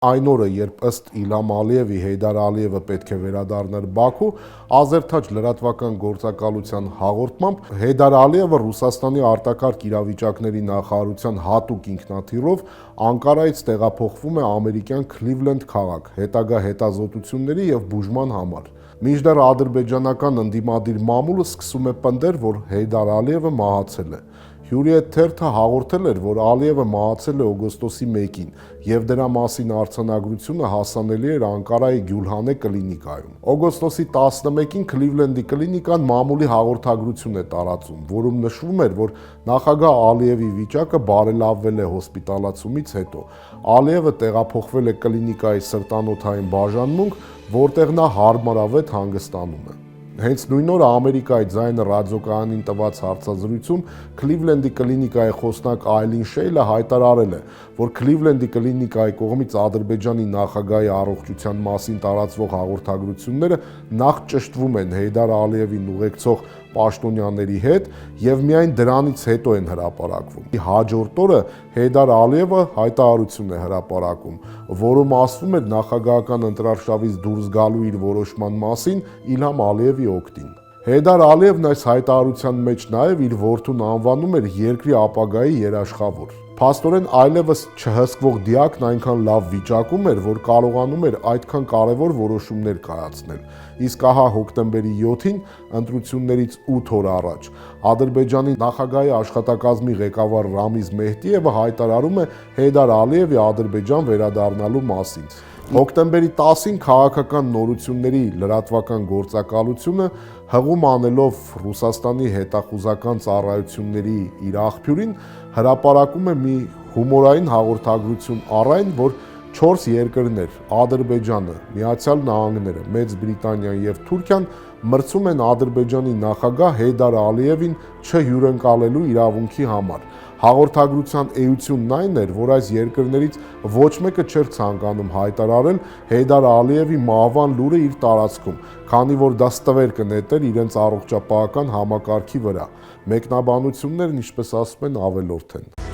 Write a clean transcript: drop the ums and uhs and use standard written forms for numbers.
Այն օրը, երբ ըստ Իլհամ Ալիևի Հեյդար Ալիևը պետք է վերադառներ Բաքու, Ազերթաջ լրատվական գործակալության հաղորդմամբ Հեյդար Ալիևը Ռուսաստանի արտակարգ իրավիճակների նախարարության հատուկ ինքնաթիռով Անկարայից տեղափոխվում է ամերիկյան Քլիվլենդ քաղաք հետագա հետազոտությունների և բուժման համար։ Մինչդեռ ադրբեջանական ընդդիմադիր մամուլը սկսում է պնդել, որ Հեյդար Ալիևը մահացել է։ Հյուրիետ թերթը հաղորդել էր, որ Ալիևը մահացել է օգոստոսի 1-ին, և դրա մասին արձանագրությունը հասանելի էր Անկարայի Գյուլհանե կլինիկայում։ Օգոստոսի 11-ին Քլիվլենդի կլինիկան մամուլի հաղորդագրություն է տարածում, որում նշվում էր, որ նախագահ Ալիևի վիճակը բարելավվել է հոսպիտալացումից հետո։ Ալիևը տեղափոխվել է կլինիկայի սրտանոթային բաժանմունք, որտեղ նա հարմարավետ հանգստանում է։ Հենց նույն օրը Ամերիկայի ձայնը ռադիոկայանին տված հարցազրույցում Քլիվլենդի կլինիկայի խոսնակ Այլին Շեյլը հայտարարել է, որ Քլիվլենդի կլինիկայի կողմից Ադրբեջանի նախագահի առողջության մասին տարածվող հաղորդագրությունները նախ ճշտվում են Հեյդար Ալիևին ուղեկցող պաշտոնյաների հետ և միայն դրանից հետո են հրապարակվում։ Հաջորդ օրը Հեյդար Ալիևը հայտարարություն է հրապարակում, որում ասվում էր նախագահական ընտրարշավից դուրս գալու իր որոշման մասին Իլհամ Ալիևի օգտին։ Հեյդար Ալիևն այս հայտարարության մեջ նաև իր որդուն անվանում էր երկրի ապագայի երաշխավոր։ Փաստորեն այլևս չհսկվող դիակն այնքան լավ վիճակում էր, որ կարողանում էր այդքան կարևոր որոշումներ կայացնել։ Իսկ ահա հոկտեմբերի 7-ին, ընտրություններից 8 օր առաջ, Ադրբեջանի նախագահի աշխատակազմի ղեկավար Ռամիզ Մեհդիևը հայտարարում է Հեյդար Ալիևի Ադրբեջան վերադառնալու մասին։ Հոկտեմբերի 10-ին քաղաքական նորությունների լրատվական գործակալությունը հղում անելով Ռուսաստանի հետախուզական ծառայությունների իր աղբյուրին հրապարակում է մի հումորային հաղորդագրություն առ այն, որ 4 երկրներ՝ Ադրբեջանը, Միացյալ Նահանգները, Մեծ Բրիտանիան և Թուրքիան մրցում են Ադրբեջանի նախագահ Հեյդար Ալիևին չհյուրընկալելու իրավունքի համար։ Հաղորդագրության էությունն այն էր, որ այս երկրներից ոչ մեկը չէր ցանկանում հայտարարել Հեյդար Ալիևի մահվան լուրը իր տարածքում, քանի որ դա ստվեր կնետեր իրենց առողջապահական համակարգի վրա։ Մեկնաբանություններն, ինչպես ասում են, ավելորդ են։